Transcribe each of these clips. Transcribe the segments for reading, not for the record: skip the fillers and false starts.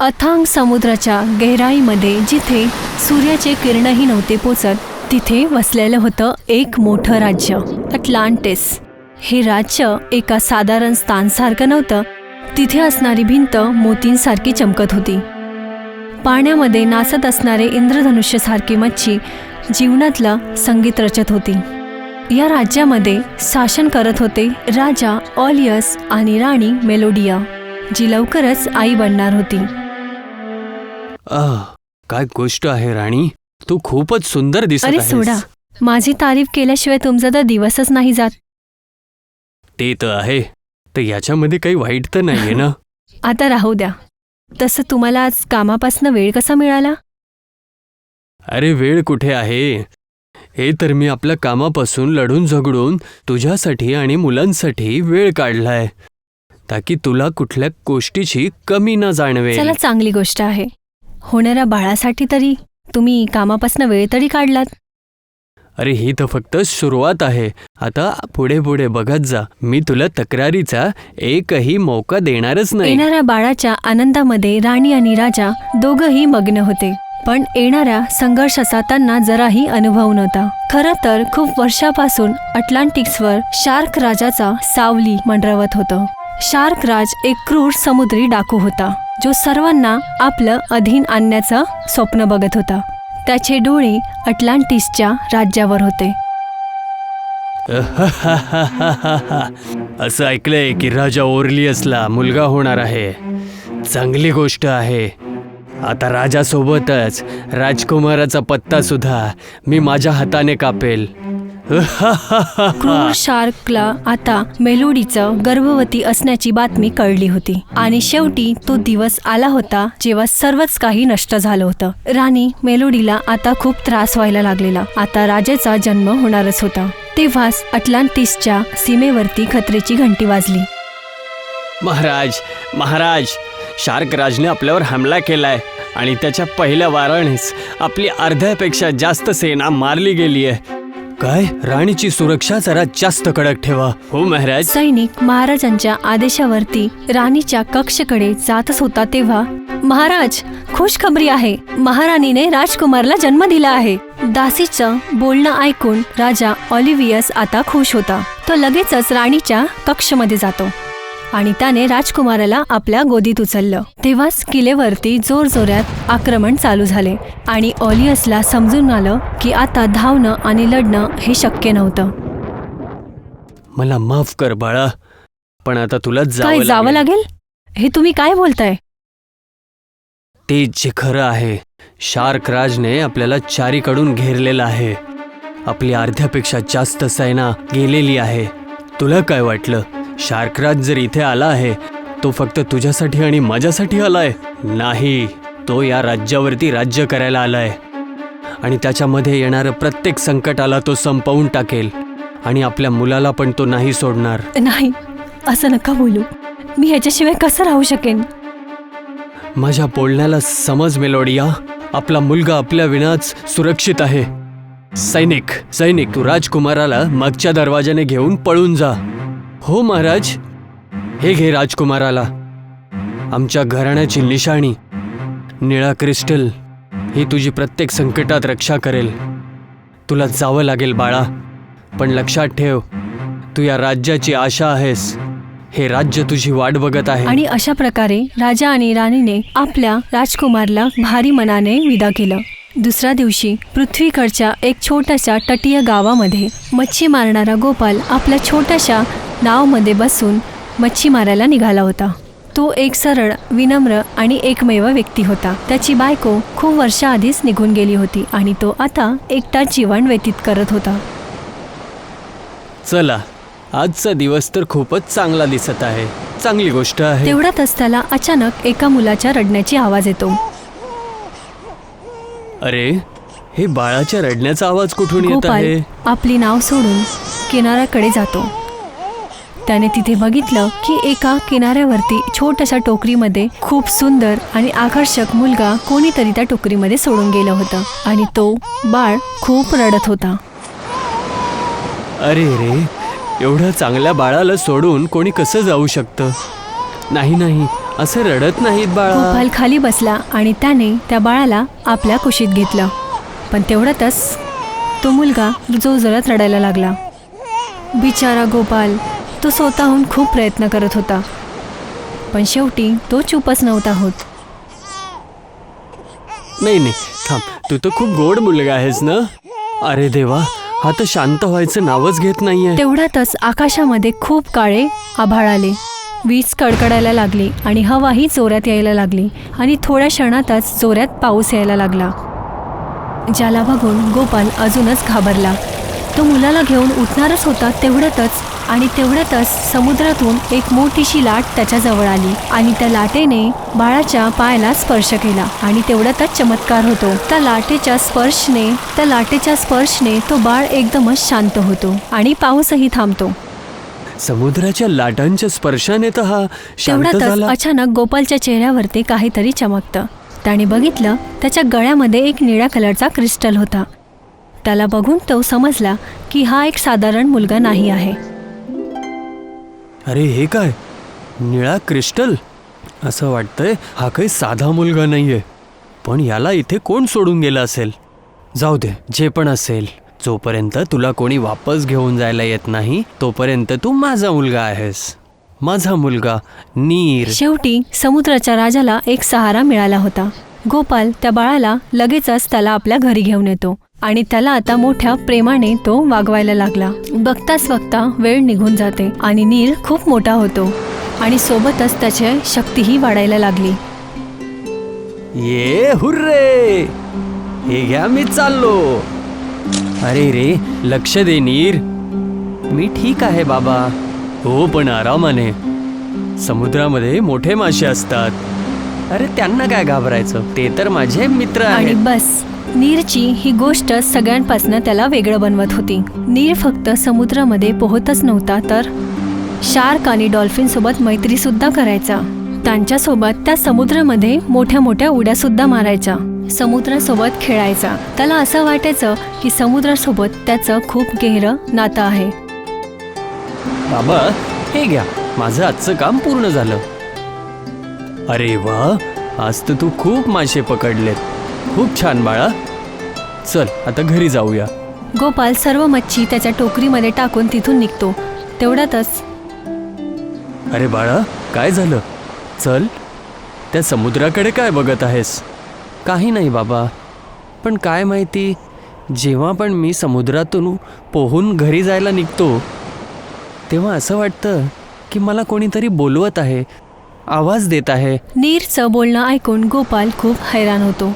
अथांग समुद्राच्या गहिराईमध्ये जिथे सूर्याचे किरणही नव्हते पोचत, तिथे वसलेलं होतं एक मोठं राज्य, अटलांटिस. हे राज्य एका साधारण स्थानसारखं नव्हतं. तिथे असणारी भिंत मोतींसारखी चमकत होती. पाण्यामध्ये नाचत असणारे इंद्रधनुष्यसारखी मच्छी जीवनातलं संगीत रचत होती. या राज्यामध्ये शासन करत होते राजा ऑलियस आणि राणी मेलोडिया, जी लवकरच आई बनणार होती. काय गोष्ट आहे राणी, तू खूपच सुंदर दिसत अरे आहेस. सोडा, माझी तारीफ केल्याशिवाय तुमचा तर दिवसच नाही जात. ते तर आहे, तर याच्यामध्ये काही वाईट तर नाहीये ना? आता राहू द्या. तसं तुम्हाला आज कामापासून वेळ कसा मिळाला? अरे वेळ कुठे आहे, हे तर मी आपल्या कामापासून लढून झगडून तुझ्यासाठी आणि मुलांसाठी वेळ काढलाय, ताकी तुला कुठल्या गोष्टीची कमी न जाणवेल. चला, चांगली गोष्ट आहे. होणाऱ्या बाळासाठी तरी तुम्ही कामापासून वेळ तरी काढलात. अरे ही तर फक्त सुरुवात आहे. आता पुढे पुढे बघत जा, मी तुला तक्रारीचा एकही मौका देणारच नाही. येणाऱ्या बाळाच्या आनंदामध्ये राणी आणि राजा दोघंही मग्न होते, पण येणाऱ्या संघर्षाचा त्यांना जराही अनुभव नव्हता. खरं तर खूप वर्षापासून अटलांटिक्सवर शार्क राजाचा सावली मंडरावत होतं. शार्क राज एक क्रूर समुद्री डाकू होता, जो सर्वांना आपलं अधीन आणण्याचं स्वप्न बघत होता. त्याचे डोळे अटलांटिसच्या राज्यावर होते. असं ऐकलंय की राजा ओरलियसला मुलगा होणार आहे. चांगली गोष्ट आहे. आता राजासोबतच राजकुमाराचा पत्ता सुद्धा मी माझ्या हाताने कापेल. क्रूर शार्कला आता मेलोडीचं गर्भवती असण्याची बातमी कळली होती, आणि शेवटी तो दिवस आला होता जेव्हा सर्वच काही नष्ट झालं होतं. राणी मेलोडीला आता खूप त्रास व्हायला लागलेला. आता राजाचा जन्म होणारच होता. तेव्हाच अटलांटिसच्या सीमेवरती खतरेची घंटी वाजली. महाराज, महाराज, शार्क राजने आपल्यावर हमला केलाय आणि त्याच्या पहिल्या वारानेच आपली अर्ध्यापेक्षा जास्त सेना मारली गेली आहे. काय? राणीची सुरक्षा जरा जास्त कडक ठेवा. हो महाराज. सैनिक महाराजांच्या आदेशावरती राणीच्या कक्षकडे जातच होता तेव्हा, महाराज, खुशखबरी आहे. महाराणीने राजकुमारला जन्म दिला आहे. दासीचं बोलणं ऐकून राजा ऑलिव्हियस आता खुश होता. तो लगेचच राणीच्या कक्षमध्ये जातो आणि त्याने राजकुमाराला आपल्या गोदीत उचललं. तेव्हाच किल्ल्यावरती जोरजोरात आक्रमण चालू झाले आणि ऑलियसला समजून आलं की आता धावणं आणि लढणं हे शक्य नव्हतं. मला माफ कर बाळा, पण आता तुला काय जावं लागेल? हे तुम्ही काय बोलताय? ते जे खरं आहे, शार्क राजने आपल्याला चारीकडून घेरलेलं आहे. आपली अर्ध्यापेक्षा जास्त सेना गेलेली आहे. तुला काय वाटलं, शार्कराज जर इथे आला आहे तो फक्त तुझ्यासाठी आणि माझ्यासाठी आलाय? नाही, तो या राज्यावरती राज्य करायला आलाय आणि त्याच्यामध्ये येणारं प्रत्येक संकटाला तो संपवून टाकेल आणि आपल्या मुलाला पण तो नाही सोडणार. नाही, असं नका बोलू. मी ह्याच्याशिवाय कसं राहू शकेन? माझ्या बोलण्याला समज मेलोडिया. आपला मुलगा आपल्या विनाच सुरक्षित आहे. सैनिक, तू राजकुमाराला मागच्या दरवाजाने घेऊन पळून जा. हो महाराज. हे घे राजकुमाराला. आमच्या घराण्याची निशाणी, निळा क्रिस्टल, ही तुझी प्रत्येक संकटात रक्षा करेल. तुला जावं लागेल बाळा, पण लक्षात ठेव, तू या राज्याची आशा आहेस. हे राज्य तुझी वाट बघत आहे. आणि अशा प्रकारे राजा आणि राणीने आपल्या राजकुमारला भारी मनाने विदा केलं. दुसऱ्या दिवशी पृथ्वीकडच्या एक छोट्याशा तटीय गावामध्ये मच्छी मारणारा गोपाल आपल्या छोट्याशा नावमध्ये बसून मच्छी मारायला निघाला होता. तो एक सरळ, विनम्र आणि एकमेव व्यक्ती होता. त्याची बायको खूप वर्षाआधीच निघून गेली होती आणि तो आता एकटाच जीवन व्यतीत करत होता. चला, आजचा दिवस तर खूपच चांगला दिसत आहे. चांगली गोष्ट आहे. तेवढ्यातच त्याला अचानक एका मुलाच्या रडण्याची आवाज येतो. अरे, हे बाळाच्या रडण्याचा आवाज कुठून येत गोपाल आहे? आपली नाव सोडून किनाऱ्याकडे जातो. त्याने तिथे बघितलं की एका किनाऱ्यावरती छोट्याशा टोकरीमध्ये खूप सुंदर आणि आकर्षक मुलगा कोणीतरी त्या टोकरीमध्ये सोडून गेलं होतं आणि तो बाळ खूप रडत होता. अरे रे, एवढ्या चांगल्या बाळाला सोडून कोणी कसं जाऊ शकतं? नाही, असे रडत नाहीत बाळा. गोपाल खाली बसला आणि त्याने त्या बाळाला आपल्या कुशीत घेतलं. पण तेवढ्यातच तो मुलगा जोरजोरात रडायला लागला. बिचारा गोपाल, तो स्वतःहून खूप प्रयत्न करत होता, पण शेवटी तो चूपच नव्हता होत. नाही थांब, तू तर खूप गोड मुलगा आहेस ना. अरे देवा, हा तर शांत व्हायचं नावच घेत नाहीये. तेवढ्यातच आकाशामध्ये खूप काळे आभाळ आले. वीज कडकडायला लागली आणि हवाही जोरात यायला लागली आणि थोड्या क्षणातच जोरात पाऊस यायला लागला. ज्याला बघून गोपाल अजूनच घाबरला. तो मुलाला घेऊन उठणारच होता तेवढ्यातच समुद्रातून एक मोठीशी लाट त्याच्याजवळ आली आणि त्या लाटेने बाळाच्या पायाला स्पर्श केला आणि तेवढ्यातच चमत्कार होतो. त्या लाटेच्या स्पर्शने तो बाळ एकदमच शांत होतो आणि पाऊसही थांबतो. समुद्राच्या लाटांच्या स्पर्शाने तर हा शांत तेवढ्यातच झाला. अचानक गोपालच्या चेहऱ्यावरती काहीतरी चमकतं. त्याने बघितलं, त्याच्या गळ्यामध्ये एक निळ्या कलरचा क्रिस्टल होता. त्याला बघून तो समजला की हा एक साधारण मुलगा नाही आहे. अरे हे काय, निळा क्रिस्टल? असं वाटतंय हा काही साधा मुलगा नाहीये. पण याला इथे कोण सोडून गेलं असेल? जाऊ दे, जे पण असेल, जोपर्यंत तुला कोणी वापस घेऊन जायला येत नाही तोपर्यंत तू माझा मुलगा आहेस. माझा मुलगा नीर. शेवटी समुद्राच्या राजाला एक सहारा मिळाला होता. गोपाल त्या बाळाला लगेचच त्याला आपल्या घरी घेऊन येतो आणि त्याला आता मोठ्या प्रेमाने तो वागवायला लागला. बघताच बघता वेळ निघून जाते आणि नीर खूप मोठा होतो आणि सोबतच त्याची शक्तीही वाढायला लागली. ये हुर्रे, हे घ्या, मी चाललो. अरे रे, लक्ष दे नीर. मी ठीक आहे बाबा. हो, पण आरामाने. समुद्रामध्ये मोठे मासे असतात. अरे त्यांना काय घाबरायचं, ते तर माझे मित्र आणि आहेत. बस, नीरची ही गोष्ट सगळ्यांपासून त्याला वेगळं बनवत होती. नीर फक्त समुद्रामध्ये पोहतच नव्हता, तर शार्क आणि डॉल्फिन सोबत मैत्री सुद्धा करायचा. त्यांच्यासोबत त्या समुद्रामध्ये मोठ्या मोठ्या उड्या सुद्धा मारायचा. समुद्रासोबत खेळायचा. त्याला असं वाटायचं की समुद्रासोबत त्याचं खूप गहिरं नातं आहे. बाबा, हे घ्या, माझं आजचं काम पूर्ण झालं. अरे वा, आज तर तू खूप मासे पकडलेत. खूप छान बाळा. चल आता घरी जाऊया. गोपाल सर्व मच्छी त्याच्या टोकरीमध्ये टाकून तिथून निघतो. तेवढ्यातच अरे बाळा, काय झालं? चल, त्या समुद्राकडे काय बघत आहेस? काही नाही बाबा, पण काय माहिती, जेव्हा पण मी समुद्रातून पोहून घरी जायला निघतो तेव्हा असं वाटतं की मला कोणीतरी बोलवत आहे, आवाज देत आहे. नीरचं बोलणं ऐकून गोपाल खूप हैराण होतो.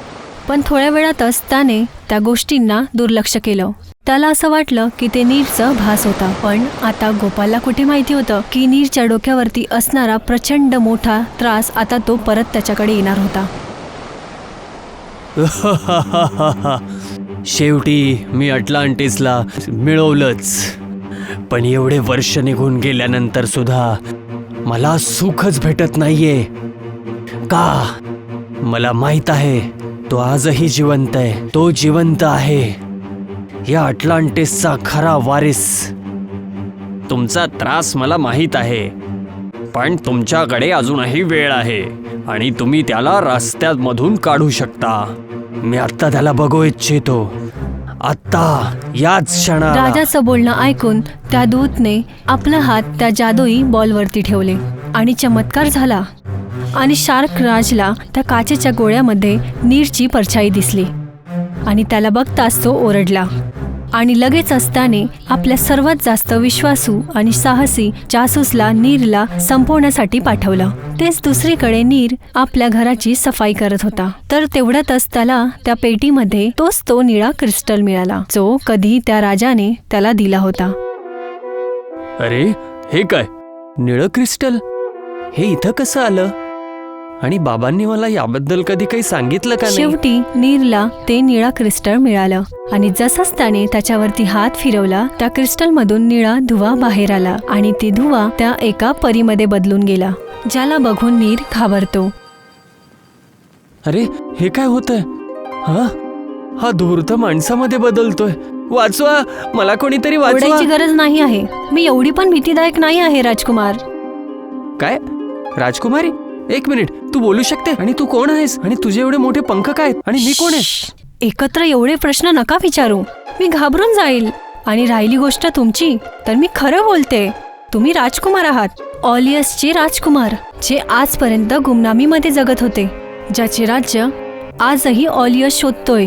पण थोड्या वेळातच त्याने त्या गोष्टींना दुर्लक्ष केलं. त्याला असं वाटलं की ते नीरचं भास होता. पण आता गोपालला कुठे माहिती होतं की नीरच्या डोक्यावरती असणारा प्रचंड मोठा त्रास आता तो परत त्याच्याकडे येणार होता. शेवटी मी अटलांटिसला मिळवलंच. पण एवढे वर्ष निघून गेल्यानंतर सुद्धा मला सुखच भेटत नाहीये. का? मला माहित आहे तो आजही जिवंत आहे. तो जिवंत आहे, या अटलांटिसचा खरा वारिस. तुमचा त्रास मला माहित आहे, पण तुमच्याकडे अजूनही वेळ आहे आणि तुम्ही त्याला रस्त्यामधून काढू शकता. मी आत्ता त्याला बघू इच्छितो, आत्ता, याच क्षणाला. राजाचं बोलणं ऐकून त्या दूतने आपला हात त्या जादुई बॉलवरती ठेवले आणि चमत्कार झाला आणि शार्क राजला त्या काचेच्या गोळ्यामध्ये नीरची परछाई दिसली आणि त्याला बघताच तो ओरडला आणि लगेचच त्याने आपल्या सर्वात जास्त विश्वासू आणि साहसी जासूसला नीरला संपवण्यासाठी पाठवलं. तेच दुसरीकडे नीर आपल्या घराची सफाई करत होता. तर तेवढ्यातच त्याला त्या पेटीमध्ये तोच तो निळा क्रिस्टल मिळाला, जो कधी त्या राजाने त्याला दिला होता. अरे हे काय, निळं क्रिस्टल? हे इथं कसं आलं? आणि बाबांनी मला याबद्दल कधी काही सांगितलं का नाही? शेवटी नीरला ते निळा क्रिस्टल मिळालं आणि जसंच त्याने त्याच्यावरती हात फिरवला, त्या क्रिस्टल मधून निळा धुवा बाहेर आला आणि ती धुवा त्या एका परीमध्ये बदलून गेला, ज्याला बघून नीर घाबरतो. अरे हे काय होतंय? हा धूर्त माणसामध्ये बदलतोय. वाचवा, मला कोणीतरी वाचवा. ओरडायची गरज नाही आहे. मी एवढी पण भीतीदायक नाही आहे राजकुमार. काय? राजकुमारी? एक मिनिट, तू बोलू शकते? आणि तू कोण आहेस? आणि तुझे एवढे मोठे पंख काय आहेत? आणि मी कोण आहे? एकत्र एवढे प्रश्न नका विचारू, मी घाबरून जाईल. आणि राहिली गोष्ट तुमची, तर मी खरं बोलते. तुम्ही राजकुमार आहात, ऑलियसचे राजकुमार, जे आजपर्यंत गुमनामीमध्ये जगत होते, ज्याचे राज्य आजही ऑलियस शोधतोय.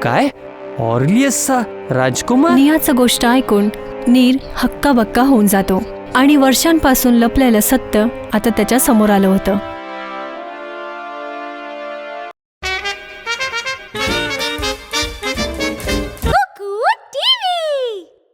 काय? ऑर्लियसचा राजकुमार? नियाचं गोष्ट ऐकून नीर हक्काबक्का होऊन जातो आणि वर्षांपासून लपलेलं सत्य आता त्याच्या समोर आलं होतं.